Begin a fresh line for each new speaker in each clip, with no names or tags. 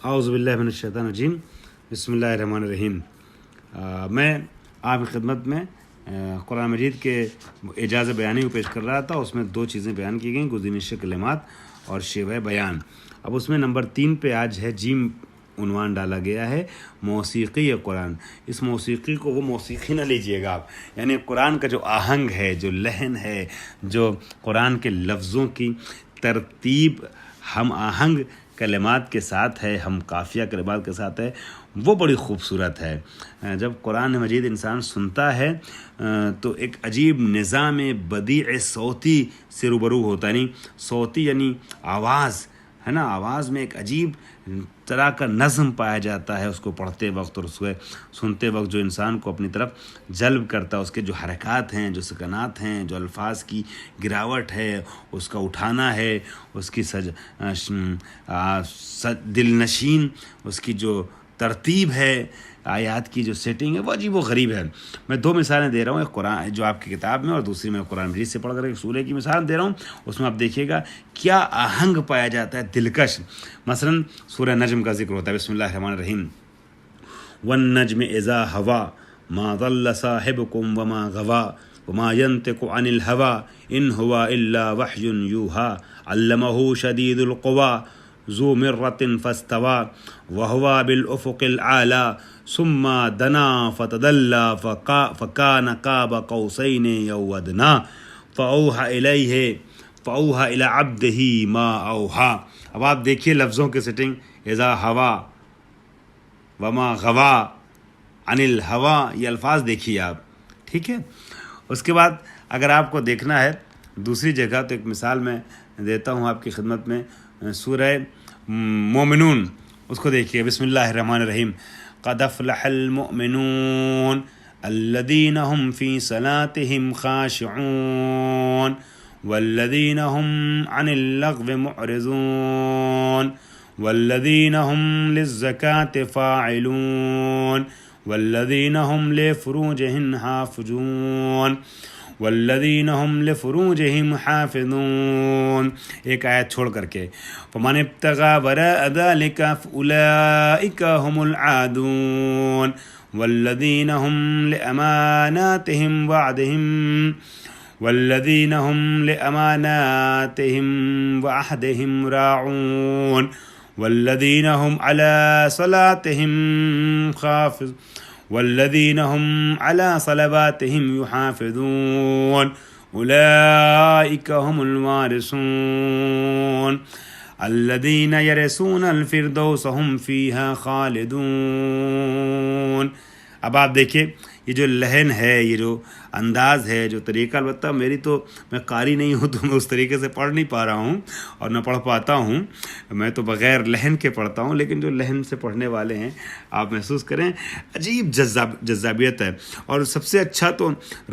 اعوذ باللہ من الشیطان الرجیم بسم اللہ الرحمن الرحیم۔ میں آپ کی خدمت میں قرآن مجید کے اعجاز بیانی کو پیش کر رہا تھا۔ اس میں دو چیزیں بیان کی گئیں، گزینش کلمات اور شیوہ بیان۔ اب اس میں نمبر 3 پہ آج ہے جیم عنوان ڈالا گیا ہے، موسیقی قرآن۔ اس موسیقی کو وہ موسیقی نہ لیجئے گا آپ، یعنی قرآن کا جو آہنگ ہے، جو لحن ہے، جو قرآن کے لفظوں کی ترتیب ہم آہنگ کلمات کے ساتھ ہے، ہم قافیہ کلمات کے ساتھ ہے، وہ بڑی خوبصورت ہے۔ جب قرآن مجید انسان سنتا ہے تو ایک عجیب نظام بدیع صوتی سے روبرو ہوتا ہے، یعنی صوتی یعنی آواز ہے نا، آواز میں ایک عجیب طرح کا نظم پایا جاتا ہے اس کو پڑھتے وقت اور اس کو سنتے وقت، جو انسان کو اپنی طرف جلب کرتا ہے۔ اس کے جو حرکات ہیں، جو سکنات ہیں، جو الفاظ کی گراوٹ ہے، اس کا اٹھانا ہے، اس کی دل نشین اس کی جو ترتیب ہے، آیات کی جو سیٹنگ ہے، وہ عجیب و غریب ہے۔ میں 2 مثالیں دے رہا ہوں، ایک قرآن جو آپ کی کتاب میں، اور دوسری میں قرآن مجید سے پڑھ کر ایک سورہ کی مثال دے رہا ہوں۔ اس میں آپ دیکھیے گا کیا آہنگ پایا جاتا ہے، دلکش۔ مثلا سورہ نجم کا ذکر ہوتا ہے، بسم اللہ الرحمن الرحیم، والنجم اذا ہوا ما ضل صاحبکم وما غوا وما ينطق عن الهوى ان هو الا وحی یوحی علمہ شدید القوی ذو مرۃ فاستوى وهو بالافق الاعلى ثم دنا فتدلى فكان قاب قوسين او ادنى فاوحى الى عبده ما اوحى۔ اب آپ دیکھیے لفظوں کی سیٹنگ، اذا ہوا وما غوا عن الهوى، یہ الفاظ دیکھیے آپ، ٹھیک ہے۔ اس کے بعد اگر آپ کو دیکھنا ہے دوسری جگہ تو ایک مثال میں دیتا ہوں آپ کی خدمت میں، سورہ مومنون، اس کو دیکھیے، بسم اللہ الرحمن الرحیم، قد افلح المؤمنون الذین هم فی صلاتهم خاشعون والذین هم عن اللغو معرضون والذین هم للزکاة فاعلون والذین هم لفروجهم حافظون والذین هم لفروجهم حافظون، ایک آیت چھوڑ کر کے، فمن ابتغى وراء ذلك فاولئک هم العادون والذین هم لأماناتهم وعهدهم راعون والذین هم على صلاتهم حافظون والذین هم على صلواتهم يحافظون اولئک هم الوارثون الذین یرثون الفردوس هم فیها خالدون۔ اب آپ دیکھیں یہ جو لحن ہے، یہ جو انداز ہے، جو طریقہ، البتہ میں قاری نہیں ہوں تو میں اس طریقے سے پڑھ نہیں پا رہا ہوں اور نہ پڑھ پاتا ہوں، میں تو بغیر لحن کے پڑھتا ہوں، لیکن جو لحن سے پڑھنے والے ہیں آپ محسوس کریں، عجیب جذابیت ہے۔ اور سب سے اچھا تو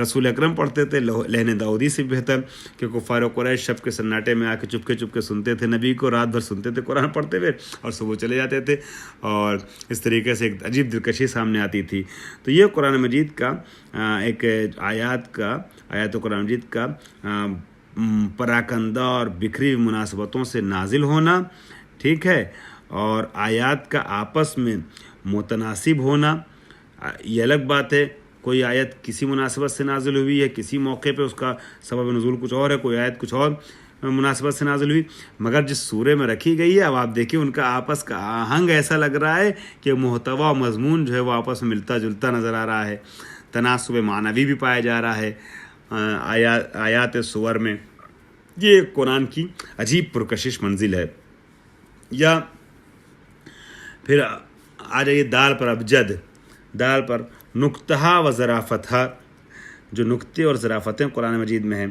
رسول اکرم پڑھتے تھے، لحن داؤدی سے بہتر، کہ کفار و قریش شب کے سناٹے میں آ کے چپکے سنتے تھے نبی کو، رات بھر سنتے تھے قرآن پڑھتے ہوئے اور صبح چلے جاتے تھے، اور اس طریقے سے ایک عجیب دلکشی سامنے آتی تھی۔ تو یہ قرآن مجید کا ایک آیات قرآن مجید کا پراکندہ اور بکھری مناسبتوں سے نازل ہونا، ٹھیک ہے، اور آیات کا آپس میں متناسب ہونا، یہ الگ بات ہے۔ کوئی آیت کسی مناسبت سے نازل ہوئی ہے، کسی موقع پہ اس کا سبب نزول کچھ اور ہے، کوئی آیت کچھ اور مناسبت سے نازل ہوئی، مگر جس سورے میں رکھی گئی ہے، اب آپ دیکھیں ان کا آپس کا آہنگ ایسا لگ رہا ہے کہ محتویٰ و مضمون جو ہے وہ آپس میں ملتا جلتا نظر آ رہا ہے، تناسب معنوی بھی پایا جا رہا ہے آیات سور میں۔ یہ قرآن کی عجیب پرکشش منزل ہے۔ یا پھر آ جائیے دال پر ابجد، دال پر نکتہ و ظرافتہ، جو نکتے اور ظرافتیں قرآن مجید میں ہیں،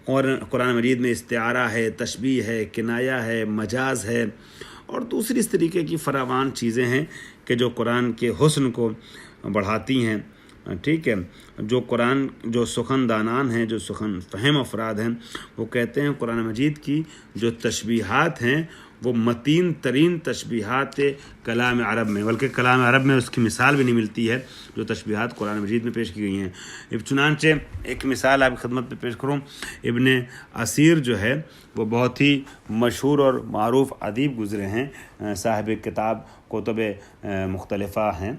اور قرآن مجید میں استعارہ ہے، تشبیہ ہے، کنایہ ہے، مجاز ہے، اور دوسری اس طریقے کی فراوان چیزیں ہیں کہ جو قرآن کے حسن کو بڑھاتی ہیں، ٹھیک ہے۔ جو سخن دانان ہیں، جو سخن فہم افراد ہیں، وہ کہتے ہیں قرآن مجید کی جو تشبیہات ہیں وہ متین ترین تشبیہات کلام عرب میں، بلکہ کلام عرب میں اس کی مثال بھی نہیں ملتی ہے جو تشبیہات قرآن مجید میں پیش کی گئی ہیں۔ چنانچہ ایک مثال آپ کی خدمت میں پیش کروں، ابن اسیر جو ہے وہ بہت ہی مشہور اور معروف ادیب گزرے ہیں صاحب کتاب کتب مختلفہ ہیں،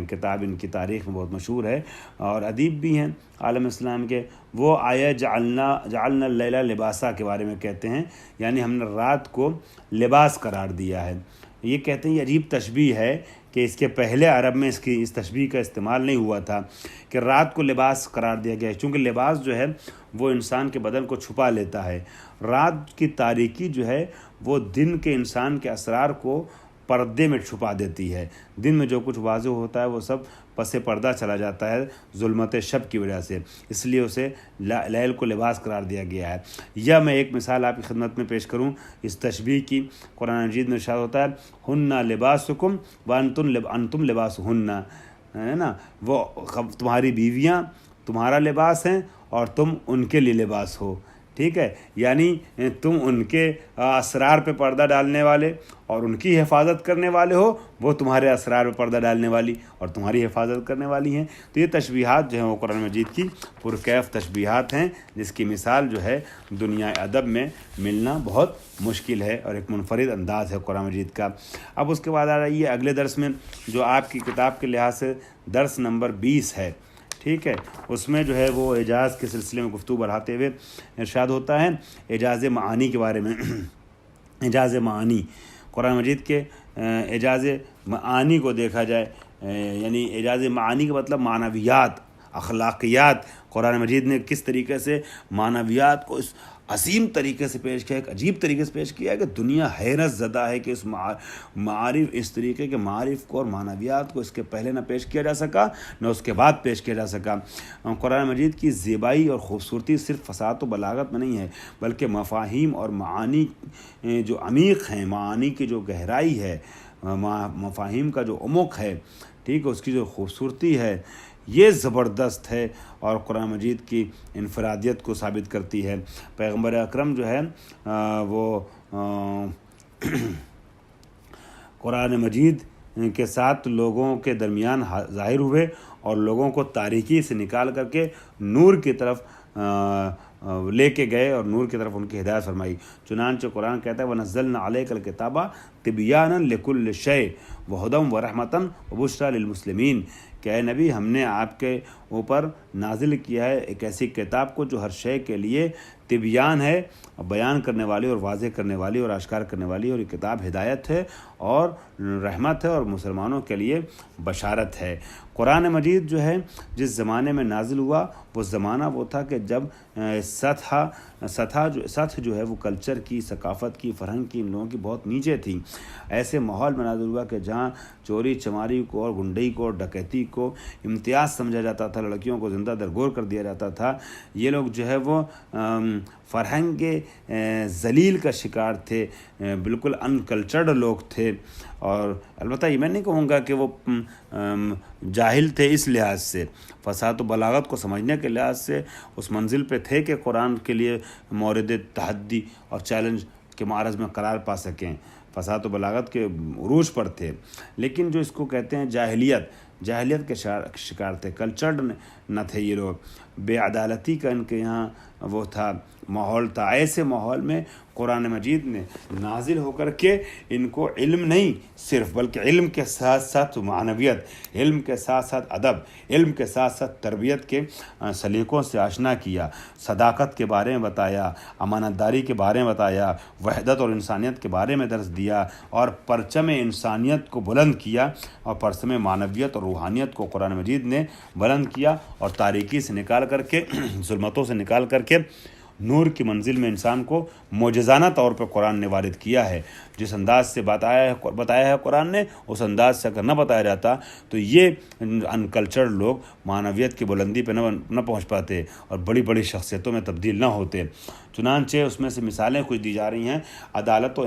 کتاب ان کی تاریخ میں بہت مشہور ہے اور ادیب بھی ہیں عالم اسلام کے، وہ آیا جعلنا اللیل لباسا کے بارے میں کہتے ہیں، یعنی ہم نے رات کو لباس قرار دیا ہے۔ یہ کہتے ہیں یہ عجیب تشبیہ ہے کہ اس کے پہلے عرب میں اس تشبیہ کا استعمال نہیں ہوا تھا کہ رات کو لباس قرار دیا گیا ہے، چونکہ لباس جو ہے وہ انسان کے بدن کو چھپا لیتا ہے۔ رات کی تاریکی جو ہے وہ دن کے انسان کے اسرار کو پردے میں چھپا دیتی ہے، دن میں جو کچھ واضح ہوتا ہے وہ سب پس پردہ چلا جاتا ہے ظلمت شب کی وجہ سے، اس لیے اسے لیل کو لباس قرار دیا گیا ہے۔ یا میں ایک مثال آپ کی خدمت میں پیش کروں اس تشبیہ کی، قرآن مجید میں ارشاد ہوتا ہے ہن لباسکم وانتم لباسہن، ہے نا، وہ تمہاری بیویاں تمہارا لباس ہیں اور تم ان کے لیے لباس ہو، ٹھیک ہے، یعنی تم ان کے اسرار پہ پردہ ڈالنے والے اور ان کی حفاظت کرنے والے ہو، وہ تمہارے اسرار پہ پردہ ڈالنے والی اور تمہاری حفاظت کرنے والی ہیں۔ تو یہ تشبیہات جو ہیں وہ قرآن مجید کی پرکیف تشبیہات ہیں، جس کی مثال جو ہے دنیا ادب میں ملنا بہت مشکل ہے اور ایک منفرد انداز ہے قرآن مجید کا۔ اب اس کے بعد آ رہی ہے اگلے درس میں جو آپ کی کتاب کے لحاظ سے درس نمبر 20 ہے، ٹھیک ہے، اس میں جو ہے وہ اعجاز کے سلسلے میں گفتگو بڑھاتے ہوئے ارشاد ہوتا ہے اعجاز معانی کے بارے میں۔ اعجاز معانی، قرآن مجید کے اعجاز معانی کو دیکھا جائے، یعنی اعجاز معانی کا مطلب معنویات، اخلاقیات، قرآن مجید نے کس طریقے سے معنویات کو اس عظیم طریقے سے پیش کیا ہے، ایک عجیب طریقے سے پیش کیا ہے کہ دنیا حیرت زدہ ہے کہ اس معارف، اس طریقے کے معارف کو اور معنویات کو اس کے پہلے نہ پیش کیا جا سکا نہ اس کے بعد پیش کیا جا سکا۔ قرآن مجید کی زیبائی اور خوبصورتی صرف فصاحت و بلاغت میں نہیں ہے، بلکہ مفاہیم اور معانی جو عمیق ہیں، معانی کی جو گہرائی ہے، مفاہیم کا جو عمق ہے، ٹھیک ہے، اس کی جو خوبصورتی ہے، یہ زبردست ہے اور قرآن مجید کی انفرادیت کو ثابت کرتی ہے۔ پیغمبر اکرم جو ہے وہ قرآن مجید کے ساتھ لوگوں کے درمیان ظاہر ہوئے اور لوگوں کو تاریکی سے نکال کر کے نور کی طرف لے کے گئے اور نور کی طرف ان کی ہدایت فرمائی۔ چنانچہ قرآن کہتا ہے وَنَزَّلْنَا عَلَيْكَ الْكِتَابَ تِبْيَانًا لِكُلِّ شَيْءٍ وَهُدًى وَرَحْمَةً وَبُشْرَى لِلْمُسْلِمِينَ، کہ اے نبی ہم نے آپ کے اوپر نازل کیا ہے ایک ایسی کتاب کو جو ہر شے کے لیے تبیان ہے، بیان کرنے والی اور واضح کرنے والی اور آشکار کرنے والی، اور یہ کتاب ہدایت ہے اور رحمت ہے اور مسلمانوں کے لیے بشارت ہے۔ قرآن مجید جو ہے جس زمانے میں نازل ہوا وہ زمانہ وہ تھا کہ جب سطح جو ہے وہ کلچر کی، ثقافت کی، فرہنگ کی، ان لوگوں کی بہت نیچے تھی۔ ایسے ماحول میں نازل ہوا کہ جہاں چوری چماری کو اور گنڈئی کو اور ڈکیتی کو امتیاز سمجھا جاتا تھا، لڑکیوں کو زندہ درگور کر دیا جاتا تھا، یہ لوگ جو ہے وہ فرہنگ ذلیل کا شکار تھے، بالکل ان کلچرڈ لوگ تھے۔ اور البتہ یہ میں نہیں کہوں گا کہ وہ جاہل تھے، اس لحاظ سے فصاحت و بلاغت کو سمجھنے کے لحاظ سے اس منزل پہ تھے کہ قرآن کے لیے مورد تحدی اور چیلنج کے معرض میں قرار پا سکیں، فصاحت و بلاغت کے عروج پر تھے۔ لیکن جو اس کو کہتے ہیں جاہلیت کے شکار تھے، کلچرڈ نہ تھے یہ لوگ، بے عدالتی کا ان کے یہاں وہ تھا، ماحول تھا۔ ایسے ماحول میں قرآن مجید نے نازل ہو کر کے ان کو علم نہیں صرف، بلکہ علم کے ساتھ ساتھ معنویت، علم کے ساتھ ساتھ ادب، علم کے ساتھ ساتھ تربیت کے سلیقوں سے آشنا کیا، صداقت کے بارے میں بتایا، امانت داری کے بارے میں بتایا، وحدت اور انسانیت کے بارے میں درس دیا، اور پرچم انسانیت کو بلند کیا، اور پرچم معنویت اور روحانیت کو قرآن مجید نے بلند کیا، اور تاریکی سے نکال کر کے، ظلمتوں سے نکال کر کے نور کی منزل میں انسان کو معجزانہ طور پہ قرآن نے وارد کیا ہے۔ جس انداز سے بتایا ہے قرآن نے، اس انداز سے اگر نہ بتایا جاتا تو یہ انکلچرڈ لوگ معنویت کی بلندی پہ نہ پہنچ پاتے اور بڑی بڑی شخصیتوں میں تبدیل نہ ہوتے۔ چنانچہ اس میں سے مثالیں کچھ دی جا رہی ہیں۔ عدالت و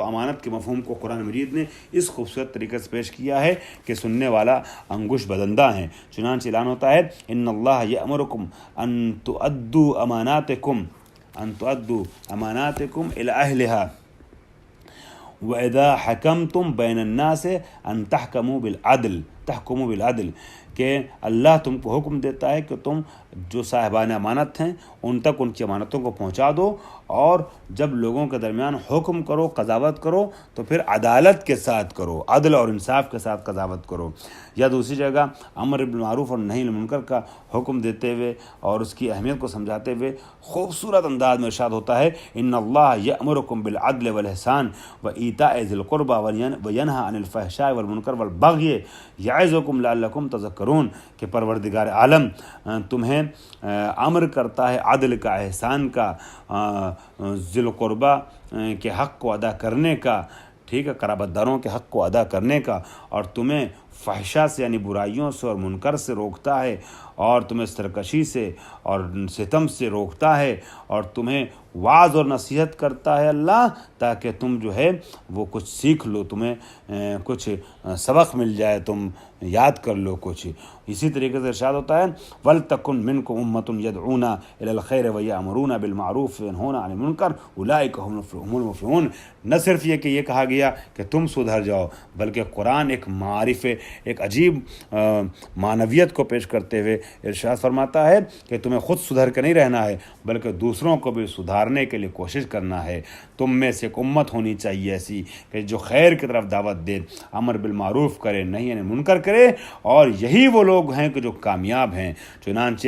امانت کے مفہوم کو قرآن مجید نے اس خوبصورت طریقے سے پیش کیا ہے کہ سننے والا انگوش بدندہ ہیں۔ چنانچہ اعلان ہوتا ہے ان اللہ یأمرکم ان تؤدوا اماناتکم الی اہلہا وَإِذَا حَكَمْتُمْ بَيْنَ النَّاسِ أَن تَحْكَمُوا بِالْعَدْلِ تحکموا بالعدل، کہ اللہ تم کو حکم دیتا ہے کہ تم جو صاحبان امانت ہیں ان تک ان کی امانتوں کو پہنچا دو، اور جب لوگوں کے درمیان حکم کرو، قضاوت کرو، تو پھر عدالت کے ساتھ کرو، عدل اور انصاف کے ساتھ قضاوت کرو۔ یا دوسری جگہ امر بالمعروف اور نہی عن المنکر کا حکم دیتے ہوئے اور اس کی اہمیت کو سمجھاتے ہوئے خوبصورت انداز میں ارشاد ہوتا ہے ان اللہ یأمرکم بالعدل والاحسان وایتاء ذی القربى وینہی عن الفحشاء والمنکر والبغی یعظکم لعلکم تذکرون، کہ پروردگار عالم تمہیں امر کرتا ہے عدل کا، احسان کا، ذی القربى کے حق کو ادا کرنے کا، ٹھیک ہے، قرابت داروں کے حق کو ادا کرنے کا، اور تمہیں فحشا سے یعنی برائیوں سے اور منکر سے روکتا ہے، اور تمہیں سرکشی سے اور ستم سے روکتا ہے، اور تمہیں وعظ اور نصیحت کرتا ہے اللہ، تاکہ تم جو ہے وہ کچھ سیکھ لو، تمہیں کچھ سبق مل جائے، تم یاد کر لو کچھ۔ اسی طریقے سے ارشاد ہوتا ہے وَلْتَكُنْ مِنْكُمْ أُمَّةٌ يَدْعُونَ إِلَى الْخَيْرِ وَيَأْمُرُونَ بِالْمَعْرُوفِ وَيَنْهُونَ عَنِ الْمُنْكَرِ أُولَٰئِكَ هُمُ الْمُفْلِحُونَ۔ نہ صرف یہ کہ یہ کہا گیا کہ تم سدھر جاؤ، بلکہ قرآن ایک معارف، ایک عجیب معنویت کو پیش کرتے ہوئے ارشاد فرماتا ہے کہ تمہیں خود سدھر کے نہیں رہنا ہے، بلکہ دوسروں کو بھی سدھارنے کے لیے کوشش کرنا ہے۔ تم میں سے ایک امت ہونی چاہیے ایسی کہ جو خیر کی طرف دعوت دے، امر بالمعروف کرے، نہی عن المنکر کرے، اور یہی وہ لوگ ہیں کہ جو کامیاب ہیں۔ چنانچہ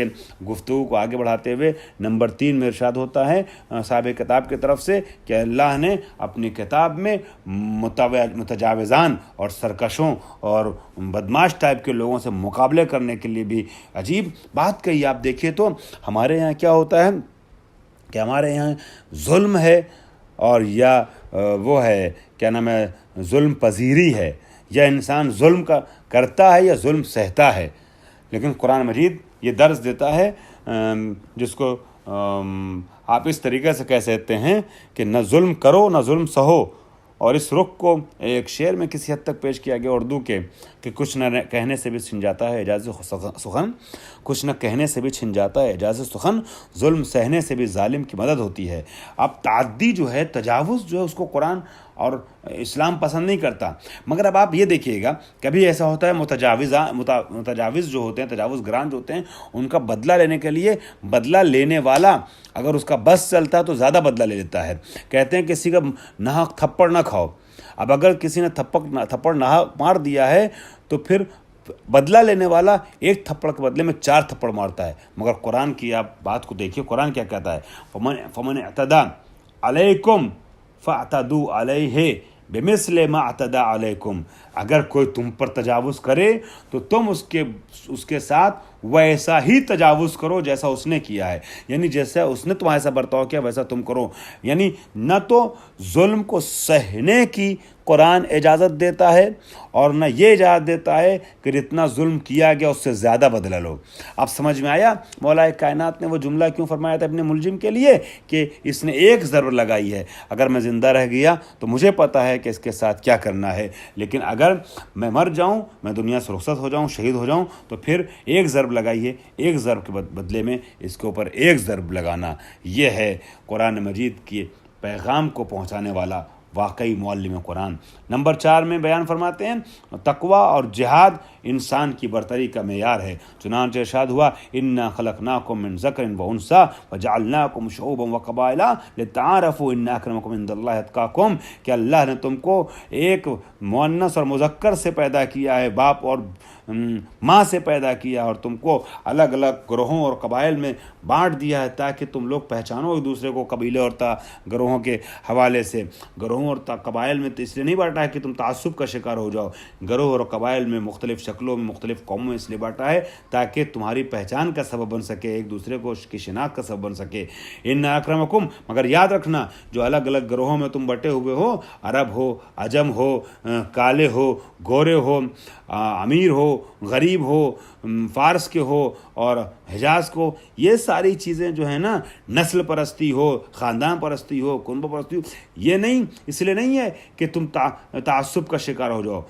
گفتگو کو آگے بڑھاتے ہوئے نمبر 3 میں ارشاد ہوتا ہے صاحب کتاب کی طرف سے کہ اللہ نے اپنی کتاب میں متجاوزان اور سرکشوں اور بدماش ٹائپ کے لوگوں سے مقابلے کرنے کے لیے بھی عجیب بات کہی۔ آپ دیکھیے تو ہمارے یہاں کیا ہوتا ہے کہ ہمارے یہاں ظلم ہے، اور یا وہ ہے کیا نام ہے ظلم پذیری ہے، یا انسان ظلم کا کرتا ہے یا ظلم سہتا ہے، لیکن قرآن مجید یہ درس دیتا ہے جس کو آپ اس طریقے سے کہہ سکتے ہیں کہ نہ ظلم کرو نہ ظلم سہو۔ اور اس رخ کو ایک شعر میں کسی حد تک پیش کیا گیا اردو کے کہ کچھ نہ کہنے سے بھی چھن جاتا ہے اعجاز سخن، کچھ نہ کہنے سے بھی چھن جاتا ہے اعجاز سخن، ظلم سہنے سے بھی ظالم کی مدد ہوتی ہے۔ اب تعدی جو ہے، تجاوز جو ہے، اس کو قرآن اور اسلام پسند نہیں کرتا، مگر اب آپ یہ دیکھیے گا کبھی ایسا ہوتا ہے متجاوز جو ہوتے ہیں، تجاوز گران جو ہوتے ہیں، ان کا بدلہ لینے کے لیے بدلہ لینے والا اگر اس کا بس چلتا ہے تو زیادہ بدلہ لے لیتا ہے۔ کہتے ہیں کسی کا ناحق تھپڑ نہ کھاؤ۔ اب اگر کسی نے تھپڑ ناحق مار دیا ہے تو پھر بدلہ لینے والا ایک تھپڑ کے بدلے میں 4 تھپڑ مارتا ہے، مگر قرآن کی آپ بات کو دیکھیے، قرآن کیا کہتا ہے فمن اعتدى علیکم فاعتدوا علیہ بمثل ما اعتدى علیکم، اگر کوئی تم پر تجاوز کرے تو تم اس کے ساتھ ویسا ہی تجاوز کرو جیسا اس نے کیا ہے، یعنی جیسا اس نے تمہارے ساتھ برتاؤ کیا ویسا تم کرو۔ یعنی نہ تو ظلم کو سہنے کی قرآن اجازت دیتا ہے، اور نہ یہ اجازت دیتا ہے کہ جتنا ظلم کیا گیا اس سے زیادہ بدلہ لو۔ اب سمجھ میں آیا مولا کائنات نے وہ جملہ کیوں فرمایا تھا اپنے ملزم کے لیے کہ اس نے ایک ضرب لگائی ہے، اگر میں زندہ رہ گیا تو مجھے پتہ ہے کہ اس کے ساتھ کیا کرنا ہے، لیکن اگر میں مر جاؤں، میں دنیا سے رخصت ہو جاؤں، شہید ہو جاؤں، تو پھر ایک ضرب لگائیے، ایک ضرب کے بدلے میں اس کے اوپر ایک ضرب لگانا۔ یہ ہے قرآن مجید کے پیغام کو پہنچانے والا واقعی معلم قرآن۔ نمبر 4 میں بیان فرماتے ہیں تقوی اور جہاد انسان کی برتری کا معیار ہے۔ چنانچہ ارشاد ہوا انا خلقناکم من ذکر و انثی وجعلناکم شعوبا وقبائل لتعارفوا ان اکرمکم عند اللہ اتقاکم، کہ اللہ نے تم کو ایک مؤنث اور مذکر سے پیدا کیا ہے، باپ اور ماں سے پیدا کیا، اور تم کو الگ الگ گروہوں اور قبائل میں بانٹ دیا ہے تاکہ تم لوگ پہچانو ایک دوسرے کو قبیلے اور گروہوں کے حوالے سے۔ گروہوں اور قبائل میں تو اس لیے نہیں بانٹا ہے کہ تم تعصب کا شکار ہو جاؤ، گروہ اور قبائل میں مختلف شکلوں میں مختلف قوموں میں اس لیے بانٹا ہے تاکہ تمہاری پہچان کا سبب بن سکے، ایک دوسرے کو کی شناخت کا سبب بن سکے۔ ان اکرمکم، مگر یاد رکھنا جو الگ الگ گروہوں میں تم بٹے ہوئے ہو، عرب ہو، عجم ہو، کالے ہو، گورے ہو، امیر ہو، غریب ہو، فارس کے ہو اور حجاز کو، یہ ساری چیزیں جو ہیں نا، نسل پرستی ہو، خاندان پرستی ہو، کنبہ پرستی ہو، یہ نہیں، اس لیے نہیں ہے کہ تم تعصب کا شکار ہو جاؤ۔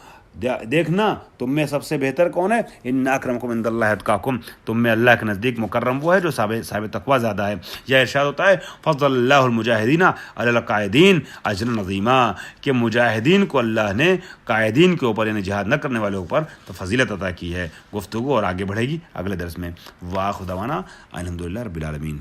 دیکھنا تم میں سب سے بہتر کون ہے، ان اکرمکم عند اللہ اتقاکم، تم میں اللہ کے نزدیک مکرم وہ ہے جو صاحب تقوی زیادہ ہے۔ یا ارشاد ہوتا ہے فضل اللہ المجاہدین علی القاعدین اجرا عظیما، کہ مجاہدین کو اللہ نے قائدین کے اوپر یعنی جہاد نہ کرنے والوں پر تو فضیلت عطا کی ہے۔ گفتگو اور آگے بڑھے گی اگلے درس میں۔ واخر دعوانا الحمدللہ رب العالمین۔